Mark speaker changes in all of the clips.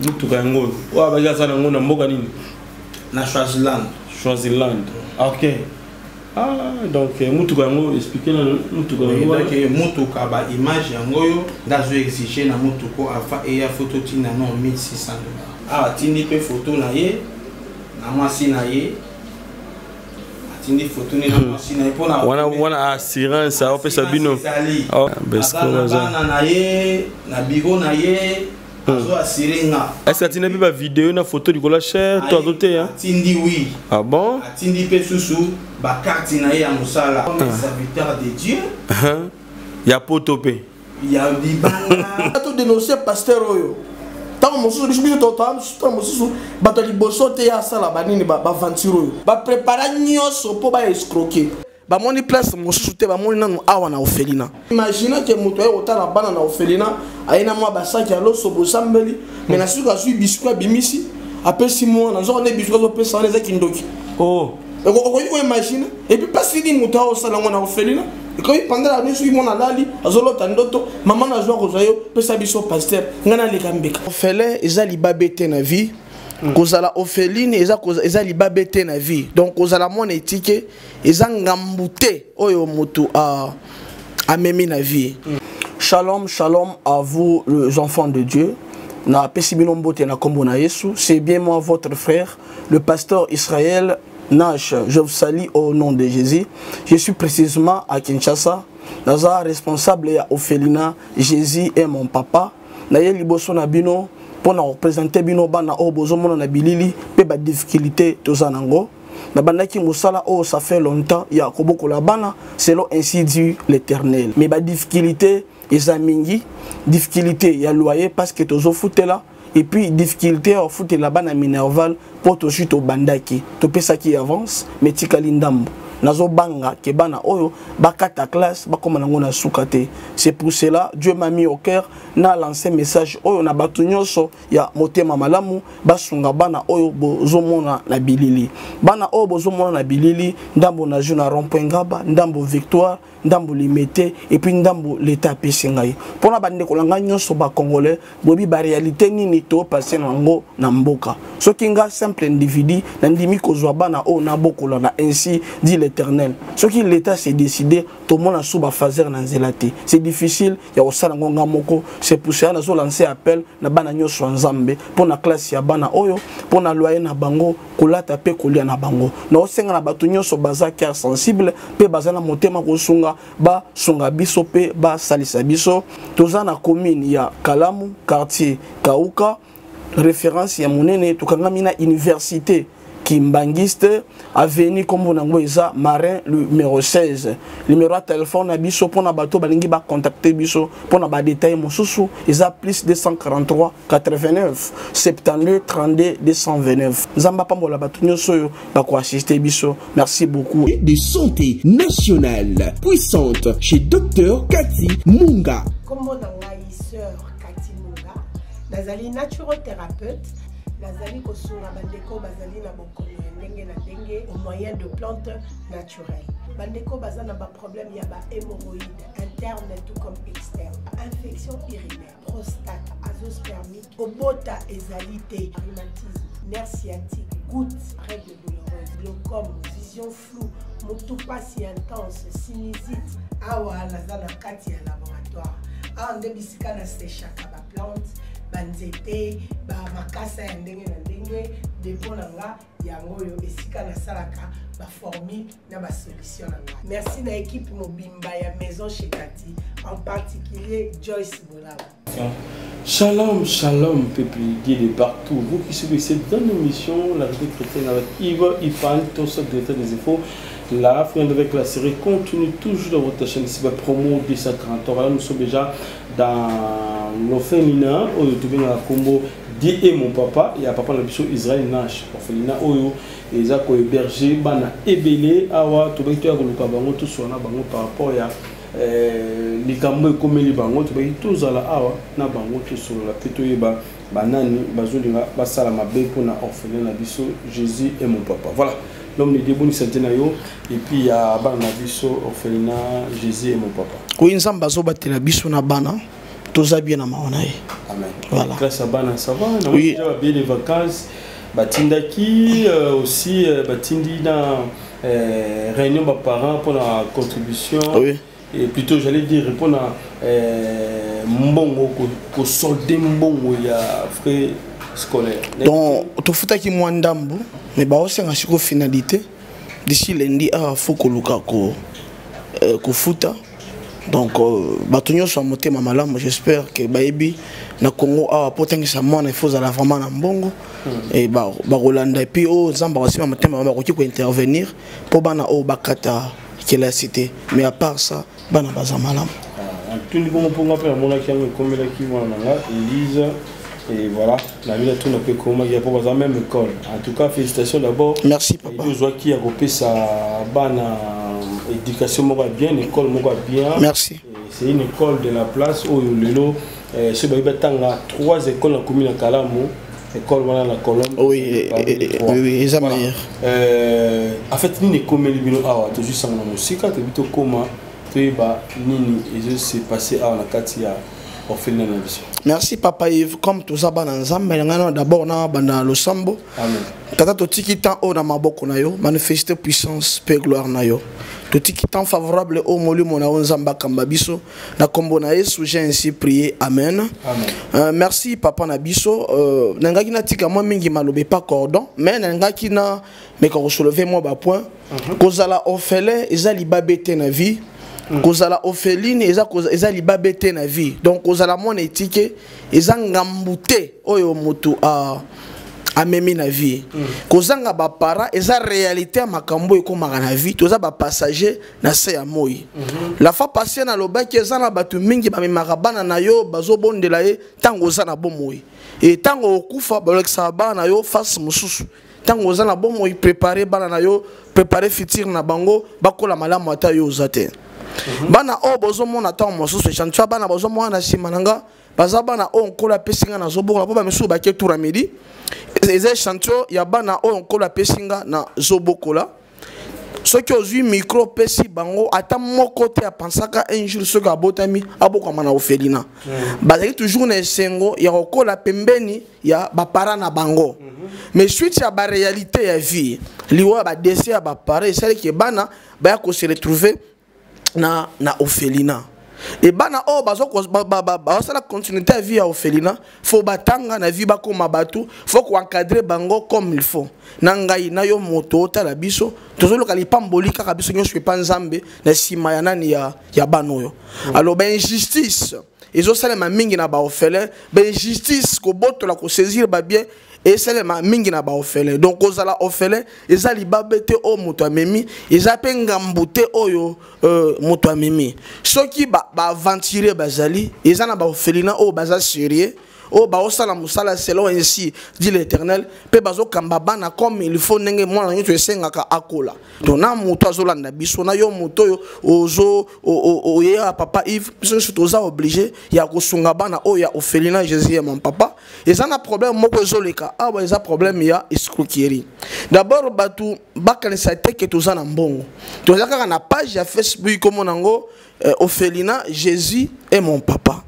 Speaker 1: mutuka yango wa bagaza nango na mboka nini
Speaker 2: na Swaziland.
Speaker 1: Swaziland. OK. Ah, donc mutuka yango expliquer na mutuka yango
Speaker 2: donc mutuka ba image yango yo ndazo exiger na mutuko afa e ya photo tina non $1600. Ah, tindi pe photo na ye na mwasi na ye. Tindi photo ni na mwasi na ye pona
Speaker 1: wana assurance a opesa bino.
Speaker 2: Oh, bana na ye na bigo na ye. Est-ce
Speaker 1: que tu n'as pas vidéo na photo du collage cher toi doté hein?
Speaker 2: Tindi oui.
Speaker 1: Ah bon?
Speaker 2: Tindi pe susu ba carte na ya musala comme serviteur de Dieu.
Speaker 1: Ya potopé.
Speaker 2: Ya libanga. To dénoncer pasteur oyo. Tant mosusu biso totam, tant mosusu bato liboso te ya sala banini ba aventure oyo. Ba préparer nyonso po ba escroquer. Ba moni place mosusu te ba moni nanu awa na Ophelina. Imagine que moto ya otala bana na Ophelina aina mwa basaki alo sobo sambeli mais na suka sui biscuit bimisi apesi mo na zo ne biscuit zo pesa na kindoki.
Speaker 1: Oh.
Speaker 2: Ko imagine et puis pas fini moto au sala ngona Ophelina et quand il pendant la nuit sui mo na lali azolo tandoto maman na zo ko zayo pesa biso pasteur ngana le kambeka. Ophelin ezali babete na vie. Kozala Ophéline eza libabete na vie donc kozala mon éthique eza ngambute oyo moto a memi na vie. Shalom shalom à vous les enfants de Dieu. Na pesibino mbote na kombo na Yesu, c'est bien moi votre frère le pasteur Israël Nash. Je vous salue au nom de Jésus. Je suis précisément à Kinshasa. Naza responsable ya Ophelina, Jésus est mon papa. Na ye liboso na bino pour nous représenter bino bana o bozomona na bilili pe ba difficulté tozanango na bandaki musala o ça fait longtemps ya koboko la bana selon ainsi dit l'Éternel mais ba difficulté ezamingi difficulté ya loyer parce que tozo futela et puis difficulté au futela bana minerval pour to chuto bandaki to pesa qui avance mais tikali ndambo nazo banga ke bana oyo bakata classe bakoma nango na sukate. C'est pour cela Dieu m'a mis au cœur na lancé message oyo na batu nyonso ya motema malamu basunga bana oyo bozomona na bilili bana oyo bozomona na bilili ndambo na juna rond-point Ngaba ndambo Victoire ndambo Limité et puis ndambo l'état pesingai pona bande kolanga nyonso ba congolais bobi ba réalité nini to passer nango na mboka soki nga simple individu na ndimi kozwa bana oyo na bokola na ainsi dit l'Éternel. Ce qui l'État s'est décidé, tout le monde a sous fazer na zelati. C'est difficile, il y a aussi ngonga moko. C'est pour ça que nous lancé appel na bana nyoso nzambe pour na classe ya bana oyo, pour na loyer na bango, kolata pe kolia na bango. Na osenga na batu nyoso baza cœur sensible, pe baza na motema ko sunga ba sunga biso pe ba salisa biso. Toza na commune ya Kalamu, quartier Kauka, référence ya monene tukanga mina université Kimbangiste, avenue comme on a Marin numéro 16. Numéro de téléphone biso pour na bateau balingi ba contacter biso pour na ba détail mosusu isa plus 243 89 72 32 229. Zamba pambola bato nyoso ba ko assister biso. Merci beaucoup.
Speaker 3: De santé nationale puissante chez Dr Cathy Munga.
Speaker 4: Comme on a sœur Cathy Munga, nazali naturothérapeute. Nazali kosunga bandeko bazali na bokono ndenge na ndenge au moyen de plantes naturelles. Bandeko bazana ba problème ya ba hémorroïdes interne tout comme externe, infection urinaire, prostate, azoospermie, obota ezalité, rhumatisme, nerf sciatique, gouttes, règles douloureuses, glaucome, vision floue, motopathie intense, sinusite. Awa nazana kati ya laboratoire. Ah ndebisika na séchaka ba plante banzete ba makasa ya ndenge na ndenge depo na nga yango yo esika na salaka ba formule na ba solution na nga. Merci na équipe mobimba ya maison chez Cathy, en particulier Joyce Bolala.
Speaker 1: Shalom, shalom, peuple de partout. Vous qui suivez cette bonne émission, la vie chrétienne avec Yves, Ifan, tout ça, directeur des infos. La fin avec la série continue toujours dans votre chaîne ici, promo 230. Là, nous sommes déjà dans le féminin, au YouTube, dans la combo Dieu et mon papa, et à papa le bichot Israël Nash. Orphelina Oyo, et ça, quoi, hébergé, bana, ébélé, awa, tout le monde, tout sur la bango par rapport à les cambo comme les bango, tous à la awa, na bango, tout sur la pétoyeba, banani, bazolinga, basala ma bé pour na orphelin, biso, Jésus et mon papa. Voilà. L'homme de Debouni Santenayo, et puis il y a Bana Biso, Orphelina, Jésus et mon papa.
Speaker 2: Oui, nous sommes bazo batela biso na bana. toza bien na maona ye.
Speaker 1: Amen.
Speaker 2: Voilà.
Speaker 1: Grâce à Bana, ça va. On a
Speaker 2: Oui.
Speaker 1: déjà bien les vacances. Batindaki aussi, Batindi dans réunion de parents pour la contribution.
Speaker 2: Oui.
Speaker 1: Et plutôt, j'allais dire, répondre à Mbongo, pour solder Mbongo, il y a frais scolaires.
Speaker 2: Donc, tu fais qui moi ndambu, mais bah aussi en chiko finalité. D'ici lundi, il faut que Luka ko futa. Donc, batonyo soit monté ma malam, j'espère que baby na Congo a potengi sa mona il faut aller vraiment na Mbongo et ba Rolanda et puis oh zamba aussi ma matin ba ko intervenir pour bana o bakata qui la cité, mais à part ça bana baza malam.
Speaker 1: Tout le monde pour m'appeler mon qui a comme la qui va là Elise et voilà la vie tout n'a pas comment il y a pas besoin même école. En tout cas félicitations d'abord.
Speaker 2: Merci papa.
Speaker 1: Je vois qui a repris sa bana éducation moi bien école moi bien.
Speaker 2: Merci.
Speaker 1: C'est une école de la place où lelo ce baby tanga 3 écoles en commune à Kalamu. École voilà la Colombe.
Speaker 2: Oui, oui, ils aiment meilleur.
Speaker 1: En fait, ni comme les bino awa, tu juste en musique, tu bito comment tu ba nini et c'est passé à la katia au final de la mission.
Speaker 2: Merci papa Yves, comme tout ça dans Zamba, d'abord na banda lo sambo.
Speaker 1: Amen.
Speaker 2: Tata to tiki tan o na maboko na yo, manifester puissance, paix gloire na yo. To tiki tan favorable au molu mona Nzamba kamba biso, na kombo na Yesu j'ai ainsi prié. Amen. Amen. Merci papa na biso, nangaki na tika moi mingi malobe pas cordon, mais nangaki na mais quand soulever moi ba point, kozala ofele ezali babete na vie. Kozala ophéline eza libabete na vie. Donc kozala mon éthique eza ngambute oyo moto a memi na vie. Kozanga ba para eza réalité makambo ekomaka na vie. Toza ba passager na se ya moi. La fois passée na lobaki eza na batu mingi ba memaka bana na yo bazobondela ye tango za na bomoi. Et tango okufa balekisa bana na yo face mususu. Tango za na bomoi préparer bana na yo, préparer futur na bango bakola malamu ata yo zate. Bana o bozo mona ta mosusu chantua bana bozo mona simananga baza bana o nkola pesinga na zobokola po ba mesu ba ke tour midi eza chantua ya bana o nkola pesinga na zobokola soki ozui micro pesi bango ata moko te a pensaka un jour soki abotami abokama na ofelina bazali toujours na esengo ya kokola pembeni ya bapara na bango mais suite ya ba réalité ya vie liwa ba décès ya bapara esali ke bana ba ko se retrouver na Ophelina et bana o bazo la continuité à vie à Ophelina faut batanga na vie bako mabatu faut ko encadrer bango comme il faut nangai na yo moto tala biso tozolo kali pamboli kaka biso nyo suis pas nzambe na sima ya nani ya banoyo alors ben injustice ezo sala ma mingi na ba Ophelin ben injustice ko botola ko saisir ba bien et c'est ma mingi na ba Ophelin donc ozala Ophelin ezali babete o moto amemi ezape ngambute oyo moto amemi soki ba aventurer bazali ezana ba Ophelina o baza sérieux o ba osala musala selon ainsi dit l'Éternel pe bazo kamba bana comme il faut nenge mwana nyo esengaka akola donc na moto azolanda biso na yo moto yo ozo ya papa Yves biso toza obligé ya kosunga bana o ya Ophelina Jésus et mon papa ezana problème moko ezoleka awa eza problème ya escroquerie d'abord batu bakanisa te ke toza na mbongo toza kaka na page ya Facebook comme nango Ophelina Jésus et mon papa.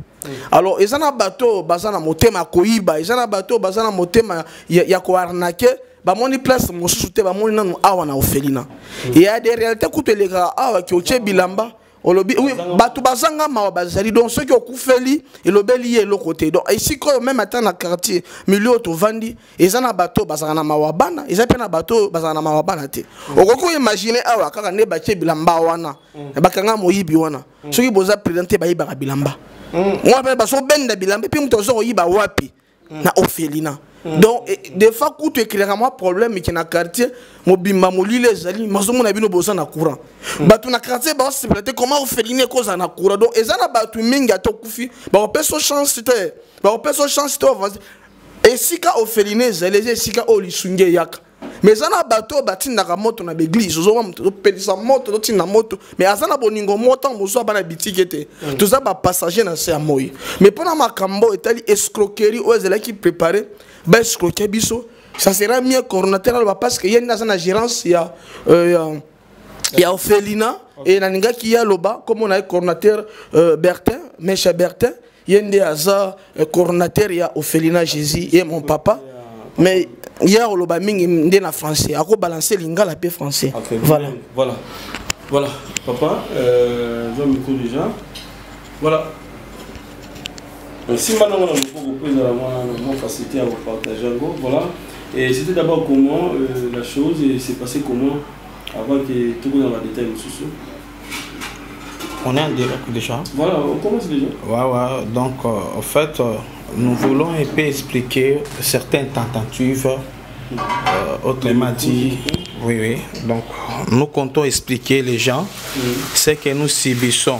Speaker 2: Alors, ils ont un bateau, bazana motema koiba, ils ont un bateau, bazana motema ya ko arnaquer, ba moni place mo soute ba moni nanu awa na Ophelina. Il y a des réalités que les gars awa ki oche bilamba, olobi oui, bato bazanga ma bazali donc ceux qui okufeli et lobeli et l'autre côté. Donc ici quand même attend na quartier, milieu to vandi, ils ont un bateau bazana na mawabana, ils ont un bateau bazana na mawabana te. Okoko imaginer awa kaka ne bache bilamba wana, ba kanga moyibi wana. Ceux qui boza présenter ba yiba bilamba. Moi je baso benda bilamba puis mtozo yiba wapi na Ophelina. Donc des fois quand tu éclaires moi problème qui na quartier mobimba molile zali mazo mona bino boza na courant. Batu na quartier ba se plater comment Ophelina koza na courant. Donc ezana batu mingi atokufi ba opeso chance te. Ba opeso chance te avancer. Et si ka Ophelina zali si ka olisunge yaka. Mais zana bateau batinda ka moto na l'église ozo moto pelisa moto tina moto mais azana boningo moto mozo bana bitikete tout ça ba passager na se amoyi mais pendant makambo etali escroquerie ou ezela qui préparer ba escroquer biso ça sera mieux coordinateur parce que yena zana gérance ya Ophelina et naninga qui ya loba comme on a coordinateur Bertin Mecha Bertin Yende Aza, coordinateur, ya Ophelina Jésus, et mon papa. Mais il y a le mingi ndena français. A ko balancer lingala pe français.
Speaker 1: Okay,
Speaker 2: voilà.
Speaker 1: Voilà. Voilà. Papa, je me micro déjà. Voilà. Si maintenant on a beaucoup facilité à vous partager. Voilà. Et c'était d'abord comment la chose et c'est passé comment avant que tout le monde dans la détail sous.
Speaker 5: On est en direct déjà.
Speaker 1: Voilà, on commence déjà.
Speaker 5: Ouais. Donc, en fait, nous voulons un peu expliquer certaines tentatives. Autrement dit, oui. Donc, nous comptons expliquer les gens ce que nous subissons.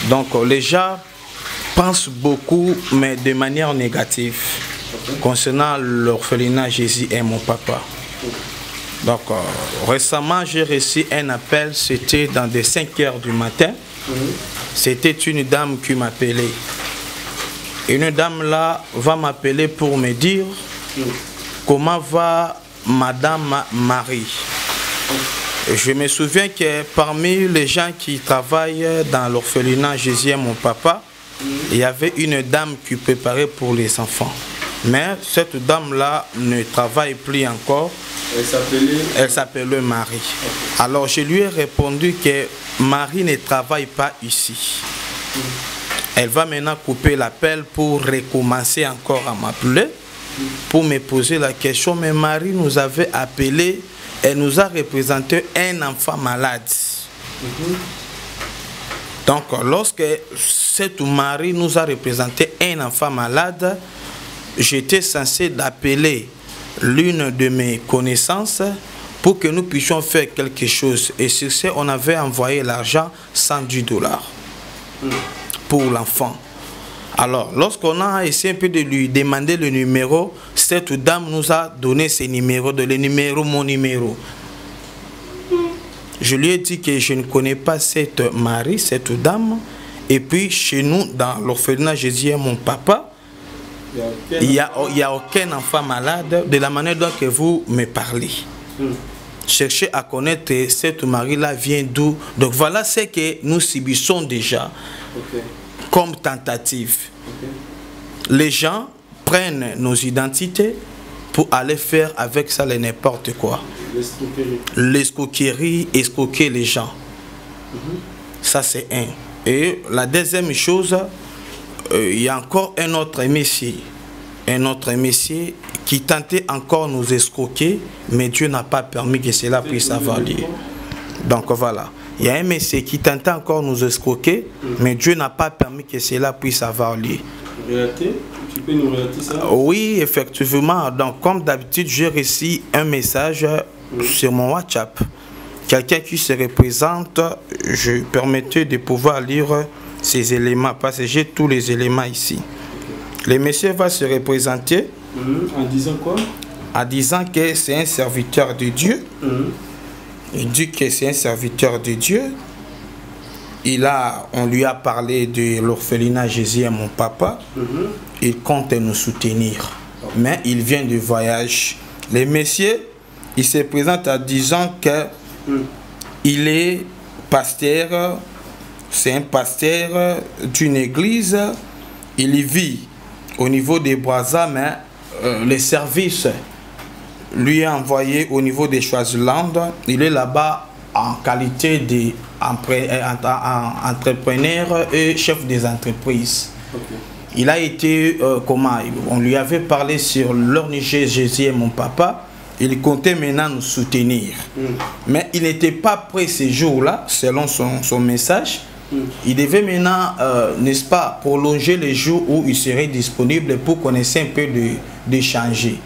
Speaker 5: Donc, les gens pensent beaucoup, mais de manière négative, concernant l'orphelinat Jésus et mon papa. Donc, récemment, j'ai reçu un appel, c'était dans les 5 h du matin. C'était une dame qui m'appelait. Une dame là va m'appeler pour me dire comment va Madame Marie. Je me souviens que parmi les gens qui travaillent dans l'orphelinat Jésus et mon papa, il y avait une dame qui préparait pour les enfants. Mais cette dame-là ne travaille plus encore. Elle s'appelait Marie. Alors je lui ai répondu que Marie ne travaille pas ici. Elle va maintenant couper l'appel pour recommencer encore à m'appeler, pour me poser la question. Mais Marie nous avait appelé, elle nous a représenté un enfant malade. Donc lorsque cette Marie nous a représenté un enfant malade, j'étais censé d'appeler l'une de mes connaissances pour que nous puissions faire quelque chose. Et sur ce, on avait envoyé l'argent, 110 $ pour l'enfant. Alors, lorsqu'on a essayé un peu de lui demander le numéro, cette dame nous a donné ses numéros, mon numéro. Je lui ai dit que je ne connais pas cette Marie, cette dame. Et puis, chez nous, dans l'orphelinat Jésus et mon papa, il n'y a aucun enfant malade de la manière dont que vous me parlez. Cherchez à connaître cette Marie-là vient d'où. Donc voilà ce que nous subissons déjà comme tentative. Les gens prennent nos identités pour aller faire avec ça n'importe quoi. L'escroquerie, escroquer les gens. Ça c'est un. Et la deuxième chose, il y a encore un autre monsieur qui tentait encore nous escroquer, mais Dieu n'a pas permis que cela puisse avoir lieu. Donc voilà, il y a un monsieur qui tentait encore nous escroquer, mais Dieu n'a pas permis que cela puisse avoir lieu.
Speaker 1: Tu peux nous relater ça?
Speaker 5: Oui, effectivement. Donc comme d'habitude, j'ai reçu un message sur mon WhatsApp. Quelqu'un qui se représente, je permettais de pouvoir lire ces éléments, parce que j'ai tous les éléments ici. Le monsieur va se représenter
Speaker 1: en disant quoi?
Speaker 5: En disant que c'est un serviteur de Dieu. Il dit que c'est un serviteur de Dieu. On lui a parlé de l'orphelinat Jésus et mon papa. Il compte nous soutenir. Mais il vient de voyage. Le monsieur, il se présente en disant que il est pasteur. C'est un pasteur d'une église. Il y vit au niveau des Brazza, mais les services lui est envoyé au niveau des Swaziland. Il est là-bas en qualité d'entrepreneur et chef des entreprises. Il a été, on lui avait parlé sur l'ONG Jésus et mon papa. Il comptait maintenant nous soutenir. Mais il n'était pas prêt ces jours-là, selon son message. Il devait maintenant, n'est-ce pas, prolonger les jours où il serait disponible pour qu'on essaie un peu d'échanger.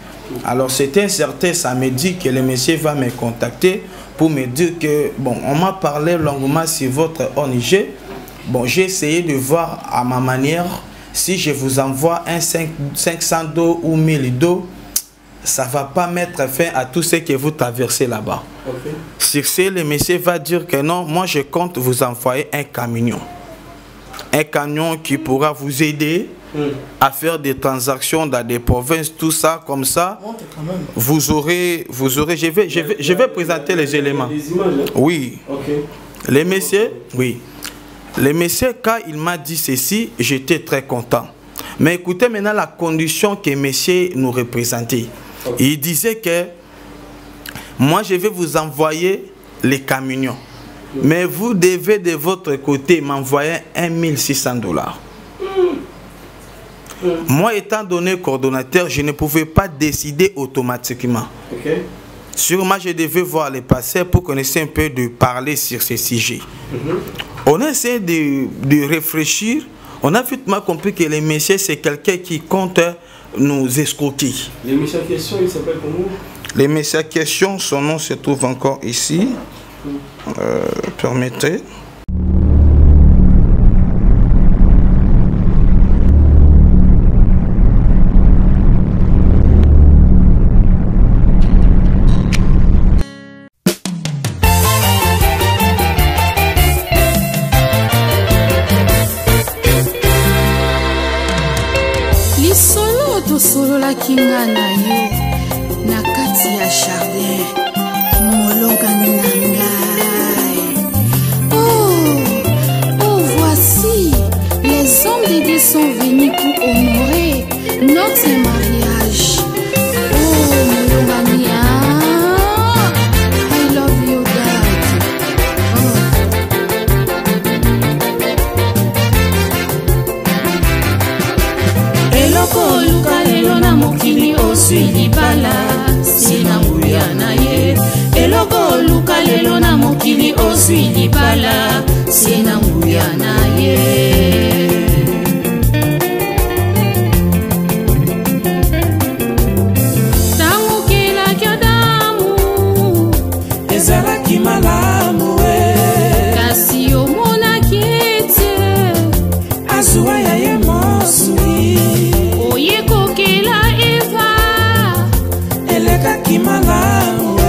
Speaker 5: Alors c'était un certain samedi que le monsieur va me contacter pour me dire que, bon, on m'a parlé longuement sur votre ONG. Bon, j'ai essayé de voir à ma manière si je vous envoie un 500 $ ou 1000 $, ça ne va pas mettre fin à tout ce que vous traversez là-bas. Sur ce, le monsieur va dire que non, moi je compte vous envoyer un camion. Un camion qui pourra vous aider à faire des transactions dans des provinces, tout ça, comme ça. Vous aurez, je vais présenter les éléments.
Speaker 1: Les images, hein?
Speaker 5: Oui. Les messieurs, oui. Le monsieur, quand il m'a dit ceci, j'étais très content. Mais écoutez maintenant la condition que monsieur nous représentait. Il disait que moi je vais vous envoyer les camions. Mais vous devez de votre côté m'envoyer 1600 $. Moi étant donné coordonnateur, je ne pouvais pas décider automatiquement. Sûrement je devais voir les passeurs pour qu'on essaie un peu de parler sur ces sujets. On a essayé de réfléchir. On a vite compris que le monsieur c'est quelqu'un qui compte nous escroquer.
Speaker 1: Le monsieur en question, il s'appelle comment?
Speaker 5: Le monsieur en question, son nom se trouve encore ici. Permettez.
Speaker 6: Lisolo to solo la kinga na yo na kati ya jardin molongani na ngai. Oh, voici les hommes de Dieu sont venus pour honorer notre mariage. Oh, molongani, I love you, God. Eloko luka lelo na mokili osui libala sina nguya na ye. Eloko luka lelo na mokili osui libala sina nguya na ye. Tango kila kyadamu ezalaki malamu kasi omona kiete azuwa ya ye mosui oyeko kila eva elekaki malamu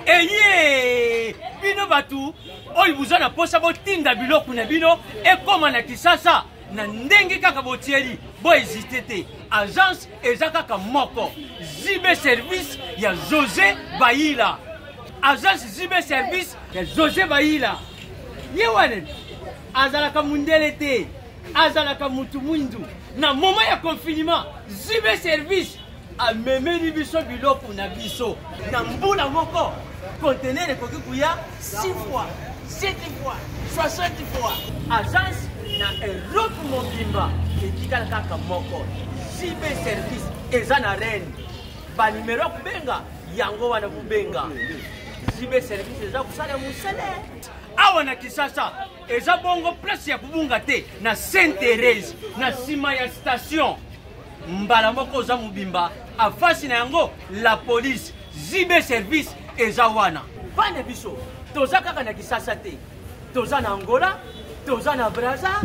Speaker 7: eye bino batu oyo buzana posa botinda biloko na bino ekoma na kisasa na ndenge kaka botieli bo hésité te. Agence eza kaka moko Zibe service ya José Baïla. Agence Zibe service ya José Baïla. Ye wane azalaka mundele te, azalaka mutu mwindu. Na moment ya confinement Zibe service amemeli biso biloko na biso na mbula moko conteneur ekoki kuya 6 fois 7 fois 60 fois. Agence na eloko mobimba etikala kaka moko Zibe service eza na reine ba numero kubenga yango wana kubenga. Zibe service eza kusala musele awa na kisasa eza bongo place ya kubunga te na Sainte Thérèse na sima ya station mbala moko za mubimba afasi na yango la police. Zibe service eza wana bana biso toza kaka na kisasa te, toza na Angola, toza na Brazza,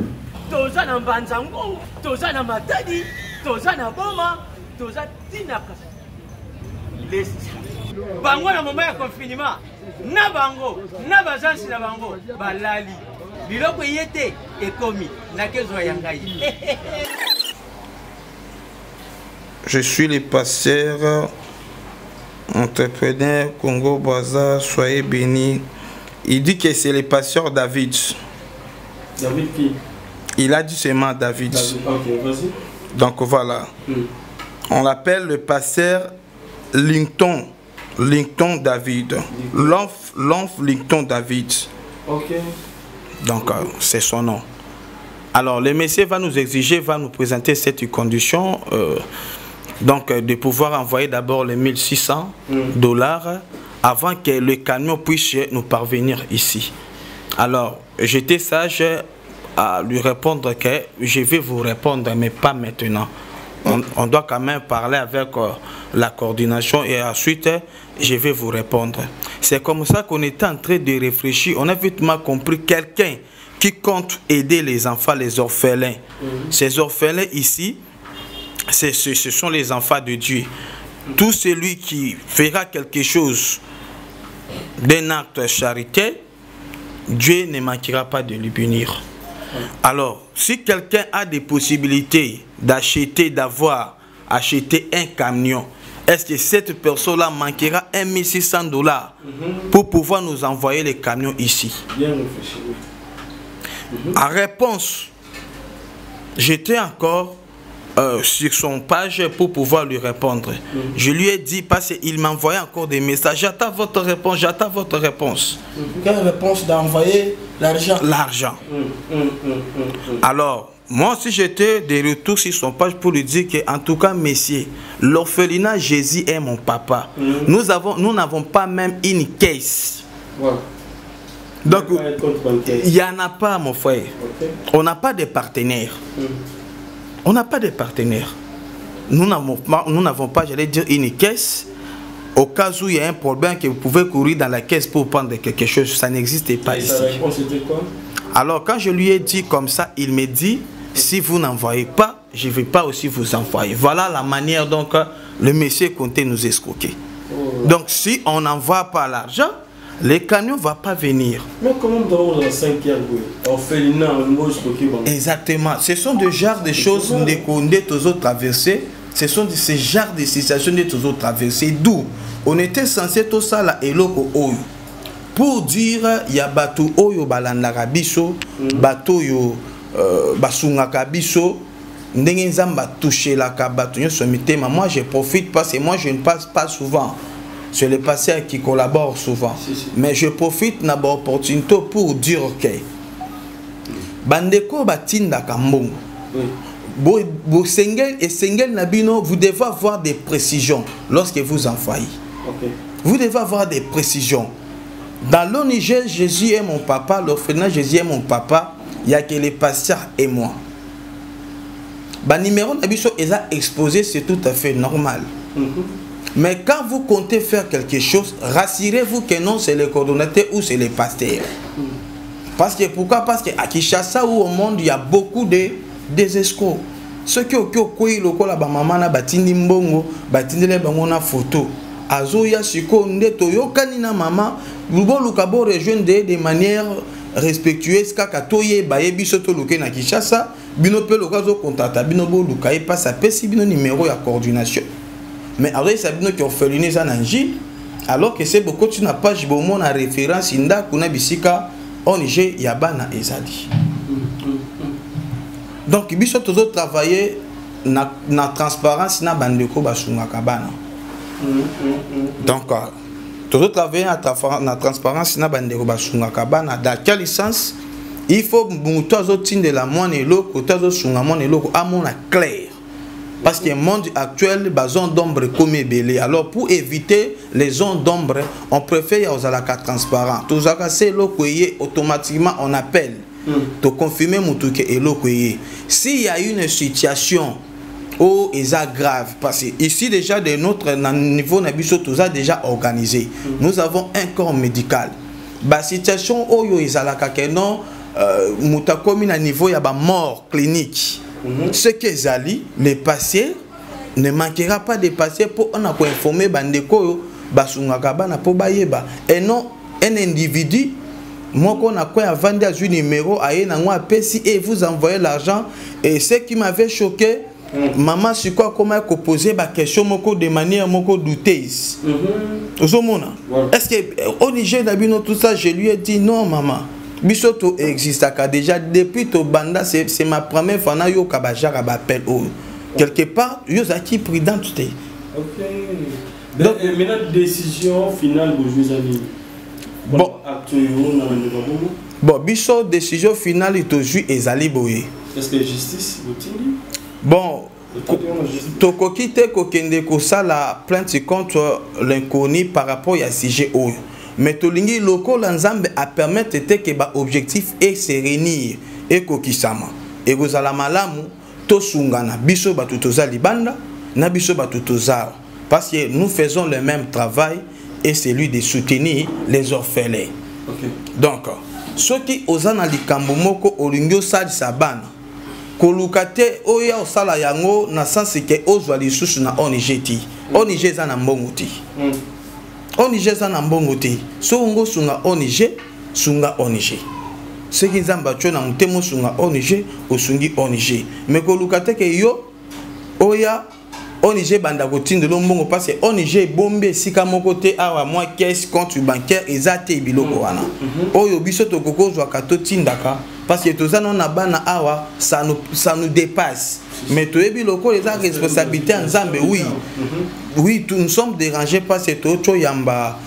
Speaker 7: toza na Mbanzango, toza na Matadi, toza na Boma, toza tinaka lesi bango na moment ya confinement na bango na bazansi na bango balali biloko yete ekomi na kezo ya ngai.
Speaker 5: Je suis le pasteur entrepreneur Congo Brazza, soyez bénis. Il dit que c'est le pasteur David.
Speaker 1: David qui?
Speaker 5: Il a dit seulement David.
Speaker 1: David. Ok, vas-y.
Speaker 5: Donc voilà. On l'appelle le pasteur Linton. Linton David. L'enf Linton David.
Speaker 1: Ok.
Speaker 5: Donc c'est son nom. Alors le monsieur va nous exiger, va nous présenter cette condition. Donc de pouvoir envoyer d'abord les 1600 $ avant que le camion puisse nous parvenir ici. Alors j'étais sage à lui répondre que je vais vous répondre mais pas maintenant. On doit quand même parler avec la coordination et ensuite je vais vous répondre. C'est comme ça qu'on est en train de réfléchir. On a vite compris quelqu'un qui compte aider les enfants, les orphelins. Ces orphelins ici, ce sont les enfants de Dieu. Tout celui qui fera quelque chose d'un acte de charité, Dieu ne manquera pas de lui punir. Alors, si quelqu'un a des possibilités d'acheter, d'avoir acheté un camion, est-ce que cette personne-là manquera 1600 $ pour pouvoir nous envoyer les camions ici?
Speaker 1: Bien réfléchi.
Speaker 5: En réponse, j'étais encore sur son page pour pouvoir lui répondre. Je lui ai dit, parce qu'il m'envoyait encore des messages, j'attends votre réponse, j'attends votre réponse.
Speaker 2: Quelle réponse d'envoyer l'argent?
Speaker 5: L'argent. Alors, moi aussi j'étais de retour sur son page pour lui dire que, en tout cas, messieurs, l'orphelinat Jésus est mon papa. Nous n'avons pas même une caisse. Donc, il n'y en a pas, mon frère. On n'a pas de partenaires. On n'a pas de partenaires. Nous n'avons pas, j'allais dire, une caisse. Au cas où il y a un problème, que vous pouvez courir dans la caisse pour prendre quelque chose, ça n'existait pas ici. Alors, quand je lui ai dit comme ça, il me dit, si vous n'envoyez pas, je ne vais pas aussi vous envoyer. Voilà la manière dont le monsieur comptait nous escroquer. Donc, si on n'envoie pas l'argent, le camion ne va pas venir.
Speaker 1: Mais comment dans la 5e orphelinat,
Speaker 5: exactement. Ce sont des genres de choses qu'on est toujours traversés. Ce sont ces genres de situations qu'on est toujours traversés. D'où on était censé tout ça là et l'autre pour dire il y a bateau oyo balandaka biso, bateau yo basungaka biso, ndenge nzamba toucher la kabato yo somité. Moi je profite parce que moi je ne passe pas souvent. C'est les patients qui collaborent souvent. Mais je profite de l'opportunité pour dire que Bandeko Batinda Kambongo. Vous devez avoir des précisions lorsque vous envoyez. Vous devez avoir des précisions. Dans l'ONG Jésus est mon papa, l'orphelinat Jésus est mon papa, il n'y a que les patients et moi. Le numéro est exposé, c'est tout à fait normal. Mais quand vous comptez faire quelque chose, rassurez-vous que non, c'est les coordonnateurs ou c'est les pasteurs. Parce que pourquoi? Parce qu'à Kinshasa ou au monde, il y a beaucoup de escrocs. Ceux qui ont fait la maman na batindi mbongo, batindi le bango na photo. Azoya siko ndeto yokanina maman, lubo lukabo rejoindre de manière respectueuse kaka toye baye biso to luke na Kinshasa, bino pe lokazo contacta bino bo lukaye passe pesi bino numéro ya coordination. Mais après, ça veut dire qu'on fait l'unité en Angie, alors que c'est beaucoup de page où on a référence, inda kuna bisika, ONG Yabana Ezadi. Donc, il faut toujours travailler na transparence na bandeko basunga kabana. Donc, toujours travailler na transparence na bandeko basunga kabana. Dans quel sens? Il faut que tous de la moine et l'eau, que tous sunga moine et l'eau, à mon clair. Parce que le monde actuel, les zones d'ombre comme belé. Alors pour éviter les zones d'ombre, on préfère aux alaka transparent. Tout ça c'est l'okoye automatiquement on appelle. To confirmer mutuke et l'okoye. S'il y a une situation où il est grave, parce que ici déjà de notre niveau nabiso tout ça déjà organisé. Nous avons un corps médical. La situation où il est alaka que non mutakomi na niveau ya ba mort clinique. Ce que Zali, les patients, ne manquera pas de patients pour informer Bandeko, Basungakabana, pour Bayeba. Et non, un individu, moi qu'on a quoi à vendre un numéro, à et vous envoyez l'argent. Et ce qui m'avait choqué, maman, c'est quoi, comment poser ma question de manière douteuse. Est-ce que au Niger, tout ça, je lui ai dit non, maman. Bisoto existe déjà depuis to banda, c'est ma première fois na yo kabajara bapel quelque part yo zaki prudent tout est.
Speaker 1: OK. Donc maintenant décision finale pour jouer amis. Bon actuellement bon
Speaker 5: biso décision finale to jouer ezali boye.
Speaker 1: Est-ce que justice botindi?
Speaker 5: Bon tokokite kokende ko sala plainte contre l'inconnu par rapport à sujet o. Mais tolingi loko l'ensemble a permettre que ba objectif est se réunir et kokisama et gozala malamu to sungana biso batu toza libanda na biso batu toza parce que nous faisons le même travail et c'est lui de soutenir les orphelins. Donc ceux qui osana likambo moko olingio sali sabana kolukate oya osala yango na sens que ozwa lisusu na onijeti onijeza na mbonguti. ONG ça na mbongo te so ngo sunga ONG sunga ONG ce qui nzamba cho na mutemo sunga ONG osungi ONG mais ko lukate ke yo oya ONG banda ko tindelo mbongo parce que ONG bombe sika moko te awa moi caisse compte bancaire ezate biloko wana oyo biso to koko zwa kato tindaka parce que tout ça non na bana awa ça nous dépasse. Mais tu es bien loco les responsabilités en Zambie, oui. Oui, nous sommes dérangés parce que tout yamba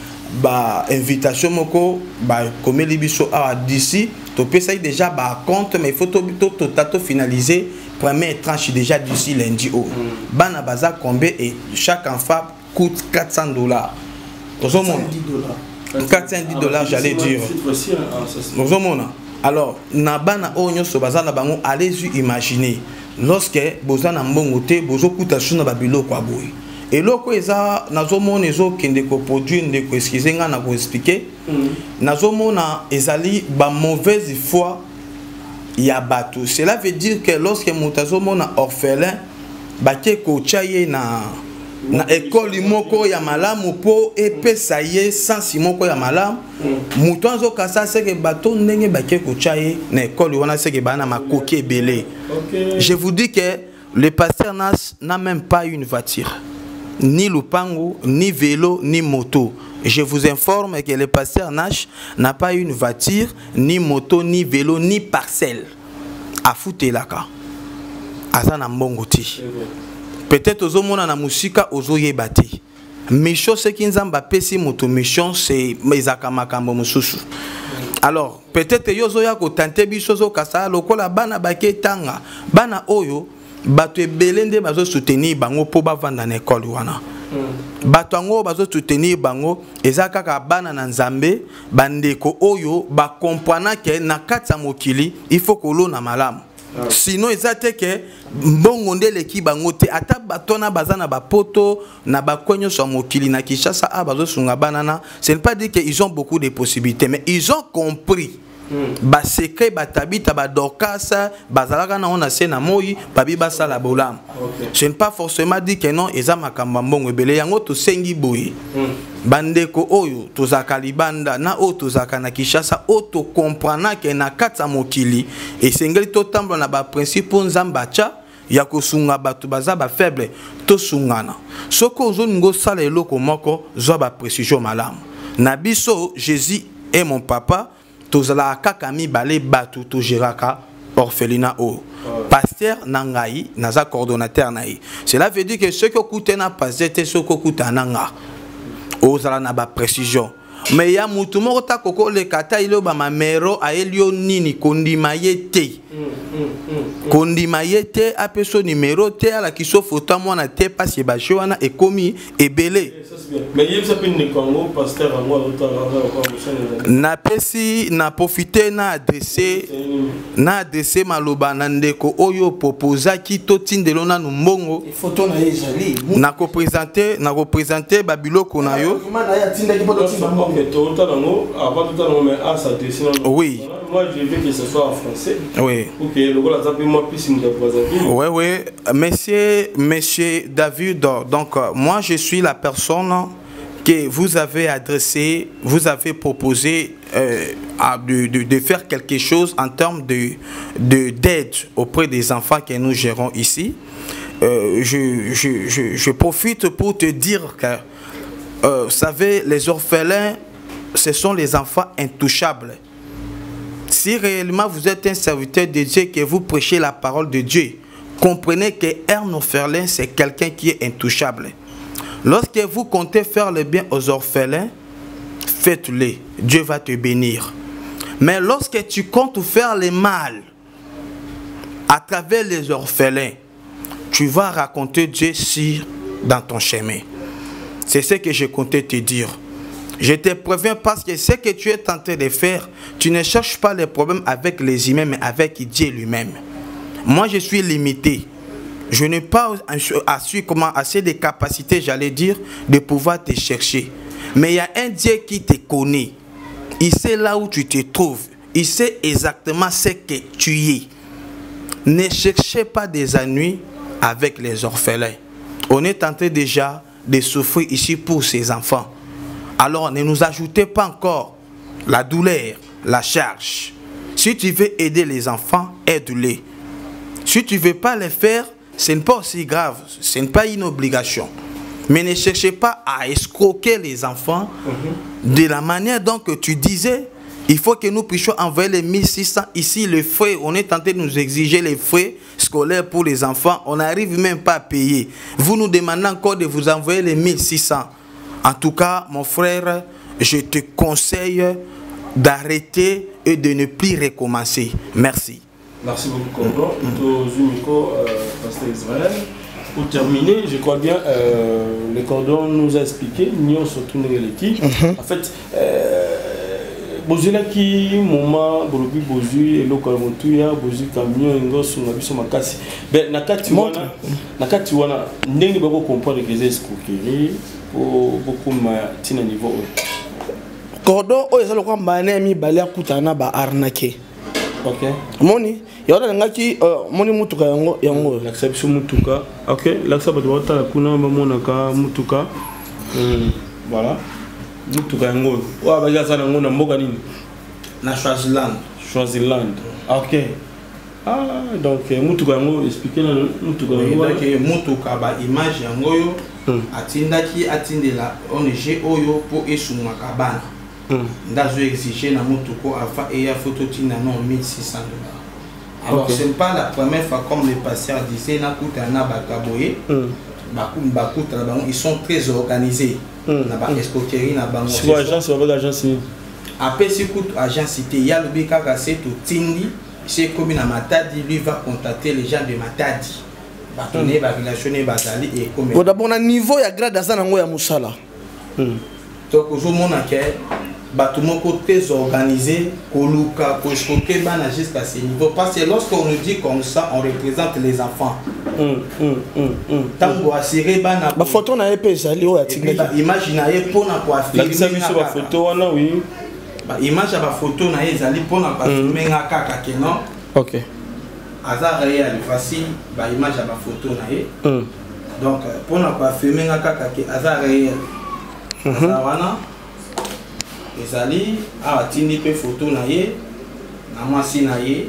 Speaker 5: ba invitation moko ba comme libiso a d'ici tu peux ça déjà ba compte mais il faut tout finaliser première tranche déjà d'ici lundi au bana baza combien et chaque enfant coûte $400 $410 j'allais dire alors na bana onyo so baza na bango allez-y imaginer lorsque bozana mbongo te bozo kuta suna ba biloko aboy et loko eza nazomona ezokende ko produire ndeko excusez nga na ko expliquer nazomona ezali ba mauvaise foi ya bato. Cela veut dire que lorsque mutazomona orphelin bake ko chaye na école moko ya malamu po epesa ye sans moko ya malamu muto azo kasa seke bato ndenge bake ko chaye na école wana seke bana makoki ebele. Je vous dis que le pasteur n'a même pas une voiture, ni lupango, ni vélo, ni moto. Je vous informe que le pasteur Nash n'a pas une voiture, ni moto, ni vélo, ni parcelle. A foutre la ka. Azana mbongoti. Peut-être aux hommes na musika ozoye bati. Mission c'est kinzamba pesi moto mission c'est mezaka makambo mususu. Alors peut-être yozoya ko tante bisozo kasa lokola bana baketanga bana oyo bato ebelende bazo soutenir bango po bavanda na école wana. Bato ngo bazo soutenir bango eza kaka bana na Nzambe bandeko oyo ba comprendre que na kata mokili il faut ko lo na malamu. Sinon eza te que mbongo ndele ki bango te ata batona bazana ba poto na ba konyo so mokili na Kinshasa a bazo sunga banana, ce n'est pas dire que ils ont beaucoup de possibilités mais ils ont compris ba secret batabita ba dorkasa bazalaka na ona sena moyi babi basala bolam. Je ne pas forcément dire que non eza makamba mbongo ebele yango to sengi boyi bandeko oyo tozaka libanda na o tozaka na Kinshasa o to comprendre que na kata mokili esengeli to tambla na ba principe nzambacha ya kosunga batu baza ba faible to sungana soko ozoningo sala eloko moko zo ba précision malamu na biso Jésus est mon papa. Tozala kakami balé batu to jiraka orphelinat o pasteur nangai naza coordonnateur naï. Cela veut dire que ceux qui écoutent na pasteur te ceux qui écoutent nanga ozala na ba précision mais ya mutu moko ta koko le kata ilo ba mamero a elio nini kondima yete kondima yete apeso numéro te ala kiso photo mwana te parce ba joana e komi ebele.
Speaker 1: Mais il y a une Congo, pasteur à moi,
Speaker 5: na pesi na profiter na adressé maloba na ndeko oyo proposa ki to tindelo na mbongo
Speaker 2: photo na ezali
Speaker 5: na représenter babiloko na yo. Oui.
Speaker 1: Moi je veux que ce soit en français.
Speaker 5: Oui.
Speaker 1: OK, le gars là moi plus me représenter.
Speaker 5: Oui, monsieur David, donc moi je suis la personne que vous avez adressé, vous avez proposé de faire quelque chose en termes d'aide auprès des enfants que nous gérons ici. Je profite pour te dire que vous savez, les orphelins, ce sont les enfants intouchables. Si réellement vous êtes un serviteur de Dieu, que vous prêchez la parole de Dieu, comprenez qu'un orphelin, c'est quelqu'un qui est intouchable. Lorsque vous comptez faire le bien aux orphelins, faites-le. Dieu va te bénir. Mais lorsque tu comptes faire le mal à travers les orphelins, tu vas raconter Dieu dans ton chemin. C'est ce que je comptais te dire. Je te préviens parce que ce que tu es tenté de faire, tu ne cherches pas les problèmes avec les humains, mais avec Dieu lui-même. Moi, je suis limité. Je n'ai pas assez de capacités, j'allais dire, de pouvoir te chercher. Mais il y a un Dieu qui te connaît. Il sait là où tu te trouves. Il sait exactement ce que tu es. Ne cherchez pas des ennuis avec les orphelins. On est tenté déjà de souffrir ici pour ces enfants. Alors ne nous ajoutez pas encore la douleur, la charge. Si tu veux aider les enfants, aide-les. Si tu ne veux pas les faire, ce n'est pas aussi grave, ce n'est pas une obligation. Mais ne cherchez pas à escroquer les enfants de la manière dont tu disais Il faut que nous puissions envoyer les 1600. Ici, les frais, on est tenté de nous exiger les frais scolaires pour les enfants. On n'arrive même pas à payer. Vous nous demandez encore de vous envoyer les 1600. En tout cas, mon frère, je te conseille d'arrêter et de ne plus recommencer. Merci.
Speaker 1: Merci beaucoup, Cordon. Pasteur Israël. Pour terminer, je crois bien, le Cordon nous a expliqué, nous surtout l'équipe. En fait, Bozula qui moment Bolobi Bozu et local Motuya Bozu camion ngo sunga biso makasi. Ben nakati wana ndenge bako comprendre que c'est escroquerie pour beaucoup ma tina niveau.
Speaker 2: Cordon o ezalo kwa mbane mi bale akutana ba arnaquer.
Speaker 1: OK.
Speaker 2: Moni yona ngaki moni mutuka yango
Speaker 1: l'acception mutuka. OK, l'acception bato batala kuna ba monaka mutuka. Voilà. Mutuka yango wa baza nango na mboka nini
Speaker 5: Na Swaziland.
Speaker 1: OK. Ah, donc mutuka yango expliquer na mutuka yango
Speaker 5: donc mutuka ba image yango yo atindela ONG oyo pour esunga kabana. Ndazo exiger na mutuko afa et ya photo tina non $1600. Alors c'est pas la première fois comme le pasteur disait na kutana bakaboye. Ils sont très organisés.
Speaker 1: C'est agence avec agence.
Speaker 5: Après si coûte agence cité, il y a le BKK c'est tout Tindi, c'est comme na Matadi, lui va contacter les gens de Matadi. Batoné va relationner Bazali et comme.
Speaker 2: Bon d'abord na niveau ya grade ça nango ya musala.
Speaker 5: Donc aujourd'hui on a que batumoko très organisé, koluka, koskoke bana jusqu'à ce niveau parce que lorsqu'on nous dit comme ça, on représente les enfants. Tango assuré bana
Speaker 2: ba photo na épée zali o atinga
Speaker 5: imagine aye pona ko affirmer
Speaker 1: la biso ba photo wana oui
Speaker 5: ba image ba photo na ye zali pona ko affirmer nga kaka kenon.
Speaker 1: OK.
Speaker 5: Hasard réel facile ba image ba photo na ye. Donc pona ko affirmer nga kaka ke hasard réel. Ça wana ezali a atindi pe photo na ye na mwasi na ye.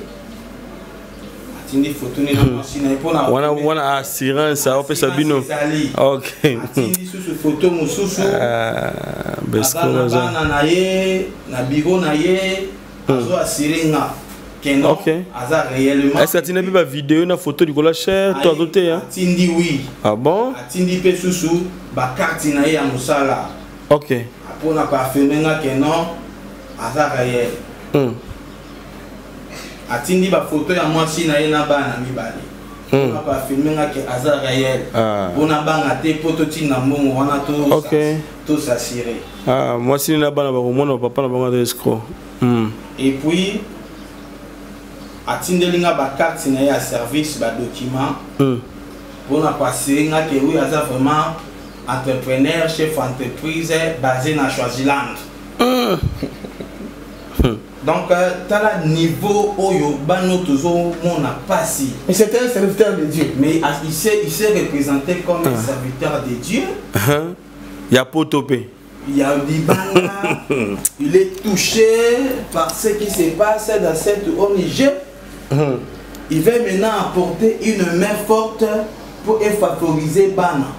Speaker 5: Atindi photo ni na mwasi na ye pona
Speaker 1: wana assurance a opesa bino. OK.
Speaker 5: Atindi sous photo mususu
Speaker 1: besko
Speaker 5: na ye na bigo na ye azo asiringa kenon.
Speaker 1: OK.
Speaker 5: Hasard réellement.
Speaker 1: Est-ce que tu n'as pas vidéo na photo du cola cher toi doté hein?
Speaker 5: Atindi oui.
Speaker 1: Ah bon?
Speaker 5: Atindi pe susu ba carte na ye ya musala.
Speaker 1: OK.
Speaker 5: Pour n'a pas filmé que non, hasard réel. Atindi ba photo ya moi si na yena ba na mibali. On n'a pas filmé que hasard réel. On a banga te prototi na mbongo wana to.
Speaker 1: OK.
Speaker 5: Tout s'assurer.
Speaker 1: Ah, moi si na ba na ba mona papa na banga de escroc.
Speaker 5: Et puis atindi linga ba carte na ya service ba document. On n'a pas assuré que oui hasard vraiment entrepreneur, chef d'entreprise basé dans Swaziland. Donc, tu as le niveau où on a passé.
Speaker 2: Mais c'était un serviteur de Dieu.
Speaker 5: Mais il s'est représenté comme un serviteur de Dieu.
Speaker 1: Il y a pas topé.
Speaker 5: Il y a Libana. Il est touché par ce qui se passe dans cette ONG. Il veut maintenant apporter une main forte pour favoriser Bana.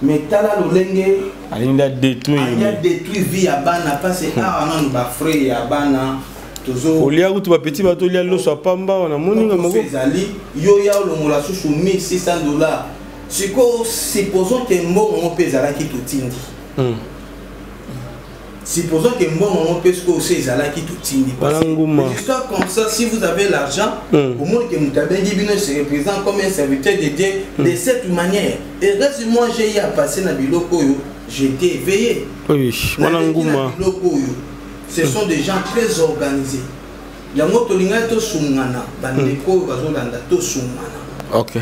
Speaker 5: Mais tala lolenge
Speaker 1: il a détruit
Speaker 5: vie à Bana parce que on a frère ya Bana toujours
Speaker 1: olia kutu ba petit bato lia lo so pamba on a moninga moko
Speaker 5: yo ya longola susu $1600. Supposons que mbongo pezala ki totindi. Supposons que mbongo pesko aussi zala ki totindi. Histoire comme ça, si vous avez l'argent, au moins que Mutabengi Bino se représente comme un serviteur de Dieu de cette manière. Et reste moi j'ai eu à passer na biloko yo, j'étais éveillé.
Speaker 1: Oui,
Speaker 5: ce sont des gens très organisés. Yango tolinga to sungana, bandeko bazolanda to sungana.
Speaker 1: OK.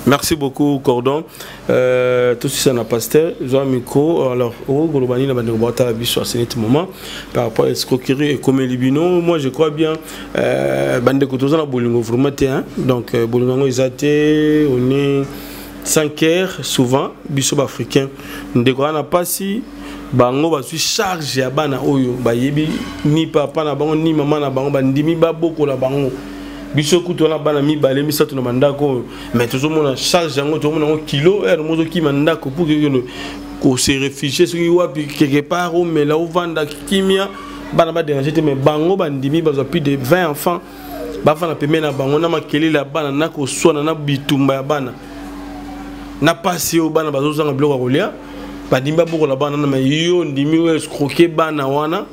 Speaker 1: Merci beaucoup, Cordon. Tout ça n'a pas été. J'ai un micro. Alors, au Golobani, on va à ce moment par rapport à l'escroquerie et comme Libino. Moi, je crois bien. Bande Kotoza na Bolingo vraiment donc Bolingo ils étaient on est 5 heures souvent biso africain. Ndeko na pas si bango ba suis charge ya bana oyo ba yebi ni papa na bango ni maman na bango ba ndimi ba boko la bango. Biso kutona bana mibale misato na mandako mais toujours mon charge yango tout mon kilo er mozo ki mandako pour que ko se réfugier sur wapi quelque part mais là où vanda kimia bana ba déranger te mais bango bandimi bazo plus de 20 enfants ba fa na pemé na bango na makeli la bana na ko sona na bitumba ya bana na passer au bana bazo zanga biloko kolia ba dimba boko la bana na mais yo ndimi we escroquer bana wana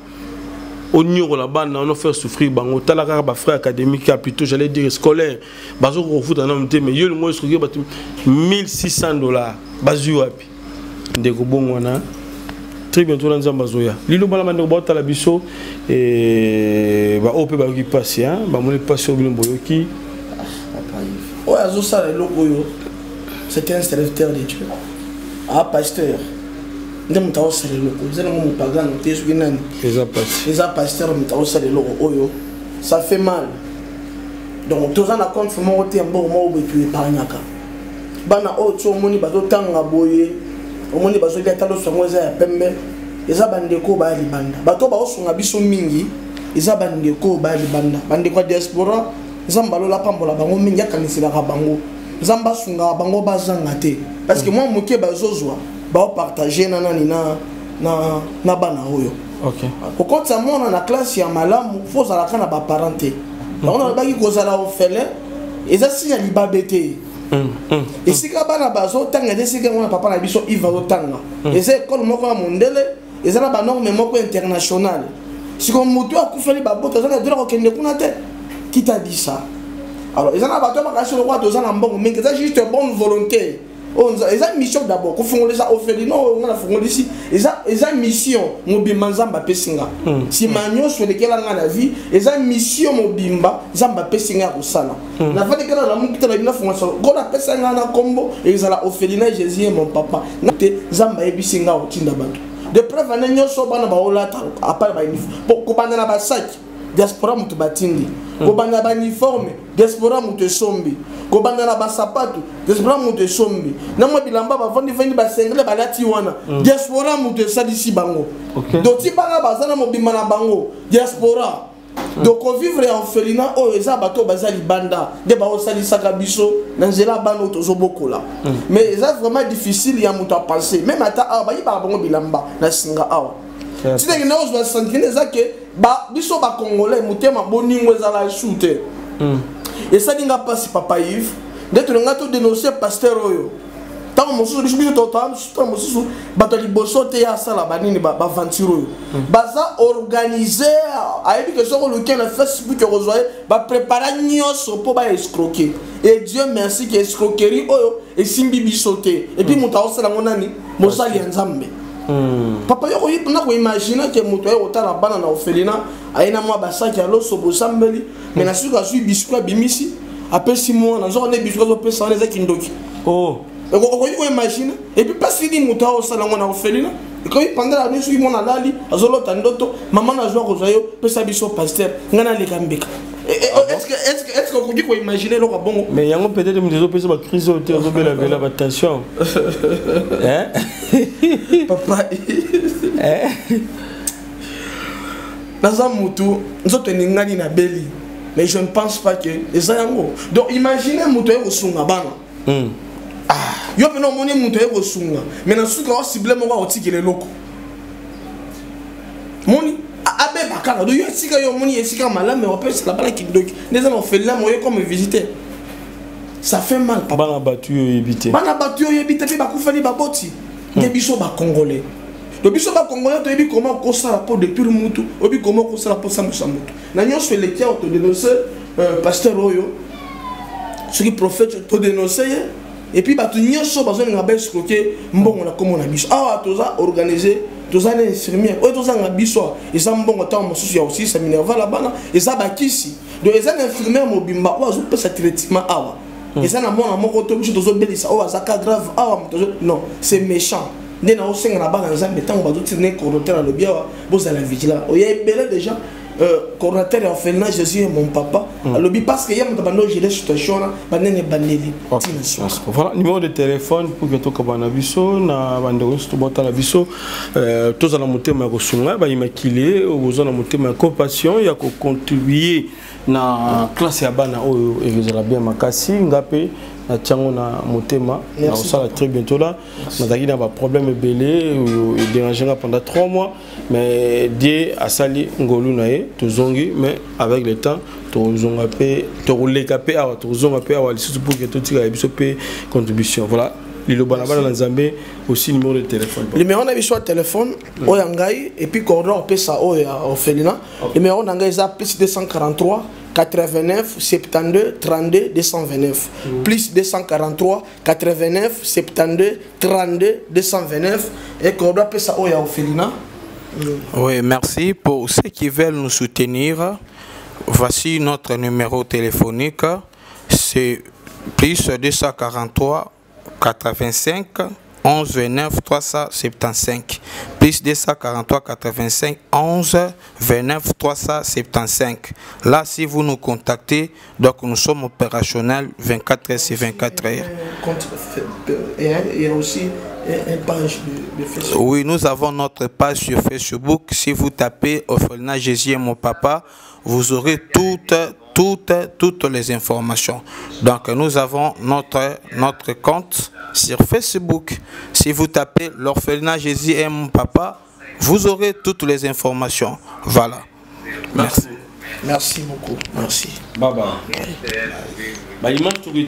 Speaker 1: on la bana on fait souffrir bango tala ka ba frère académique plutôt j'allais dire scolaire bazo ko futa na mté mais yo le mo escroquer ba $1600 bazu wapi ndeko bongo wana très bientôt dans Zambazoya lilo bala mande ko tala biso et ba opé ba ki passer hein ba mo le passer au bilombo yoki
Speaker 2: ouais azo ça le logo yo c'était un serviteur de Dieu ah pasteur ndem tawo sale loko zena mo pagano tesu kinani eza pasteur mo tawo sale loko oyo ça fait mal donc tous en compte faut mo te mbo mo betu epanyaka bana oto moni bazo tanga boye omoni bazo lia talo songo za pembe eza bandeko ba libanda bato ba osunga biso mingi eza bandeko ba libanda bandeko diaspora zambalo la pambola bango mingi akanisila ka bango zamba sunga bango bazanga te parce que moi moké bazozwa ba partager na bana oyo
Speaker 1: OK
Speaker 2: quand ça mona na classe ya malamu faut ça la kana ba parenté on a ba ki kozala ofele eza sinya libabete et si ka bana bazo tanga de sika mona papa na biso il va otanga et c'est école moko ya mondele eza na ba norme moko international si comme moto akufeli ba boto za dira ko kende kuna te qui t'a dit ça alors eza na ba to ba ka solo kwa to za na mbongo mais c'est juste bonne volonté. Ils mission d'abord. Quand on les a offert, non, on a fait ici. Ils ont mission. Mobimba Zamba Pessinga. Si Magno sur lesquels on a la vie, ils ont mission Mobimba Zamba Pessinga au Sana. La fois que la mouque de la formation, quand la Pessinga a un combo, ils ont offert Jésus et mon papa. Zamba Ebisinga au Tindabatu. De preuve, on a une chose à la à part pour qu'on ait la sac. Diaspora mutu batindi kobanda ba uniforme diaspora mutu sombi kobanda na ba sapato diaspora mutu sombi na mo bilamba ba vandi ba sengle ba lati wana diaspora mutu salisi bango donc ti banga bazana mo bimana bango diaspora donc vivre en orphelinat o eza bato bazali banda de ba osalisa ka biso na nzela bano tozo bokola mais eza vraiment difficile ya mutu a penser même ata ba yi ba bango bilamba na singa awa si tu as senti que biso ba congolais mutema boningo ezala shooter et ça dinga passe papa Yves d'être ngato dénoncer pasteur oyo tant mosusu biso totam mosusu bato liboso te ya sala banini ba aventure baza organiser ayebi que soko le week-end na Facebook rejoindre ba préparer nyonso po ba escroquer et Dieu merci que escroquerie oyo et simbi biso te et puis muta osala ngonani mosali ya nzambe. Papa yoko na ko imaginer que moto ya otala bana na orphelinat aina mwa basaki ya loso bosambeli mais na suka sui biscuit bimisi après 6 mois na zo ne biscuit zo pesa na zaki ndoki oh et ko imaginer et puis pas fini moto ya osala ngona orphelinat et quand il pendant la nuit sui mona lali azolo tandoto maman na zo ko zayo pesa biso pasteur ngana le kambeka est-ce qu'on peut imaginer le bon
Speaker 1: mais il y a peut-être des opérations de crise de la attention hein
Speaker 2: papa dans un moto nous autres n'ingani na beli mais je ne pense pas que les ayango donc imaginez moto au sunga bana yo pena moni moto au sunga mais na suka o cible mo wa otikele loko moni abe bakala do yo sika yo moni esika malame o pesa la bala kindoki les gens ont fait là moyo comme visiter ça fait mal papa
Speaker 1: bana battu yo éviter
Speaker 2: pe ba kufeli ba boti ne biso ba congolais le biso ba congolais to ebi comment ko sala pour depuis mutu obi comment ko sala pour ça mutu na nyo se le tia to dénoncer pasteur oyo ce qui prophète to dénoncer et puis ba to nyo so ba zo nga ba escroquer mbongo na komo na biso awa toza organiser toza na infirmière oyo toza nga biso eza mbongo ta mosusu ya aussi séminaire va la bana eza bakisi donc eza na infirmière mobimba o azo pesa traitement awa eza na mona moko to biso tozo belisa o azaka grave awa non c'est méchant ndé na osenga na bana nzambe tango bazo tine coordinateur à lobia bozala vigilant o ya ebele déjà coordinateur en fait Jésus et mon papa lobby parce que yam tabando j'ai des situations là banene baneli
Speaker 1: voilà numéro de téléphone pour que toka bana biso na bando to bota la biso tous ala motema ko sunga ba immaculé ozo na motema ya compassion ya ko contribuer na classe ya bana oyo ezala bien makasi ngape na tiango na motema na osala très bientôt là nazaki na ba problème belé ou dérangé pendant 3 mois mais Dieu a sali ngolu na ye tozongi mais avec le temps tozonga pe toleka pe awa tozonga pe awa lisusu pour que tout tika biso pe contribution voilà Lilo Banabana Nzambe aussi numéro de téléphone.
Speaker 2: Le numéro de téléphone, Oyangai, et puis Cordon, on peut ça au Félina. Le numéro d'Angai est plus 243 89 72 32 229. Plus 243 89 72 32 229. Et Cordon peut ça au Félina.
Speaker 5: Oui, merci. Pour ceux qui veulent nous soutenir, voici notre numéro téléphonique. C'est plus 243 85 11 29 375 plus 243 85 11 29 375. Là, si vous nous contactez, donc nous sommes opérationnels 24 heures sur 24 heures.
Speaker 2: Il y a aussi une page de Facebook.
Speaker 5: Oui, nous avons notre page sur Facebook. Si vous tapez Orphelinat Jésus et mon papa, vous aurez toutes les informations. Donc nous avons notre compte sur Facebook. Si vous tapez l'orphelinat Jésus et mon papa, vous aurez toutes les informations. Voilà. Merci.
Speaker 2: Merci beaucoup. Merci.
Speaker 1: Bye bye.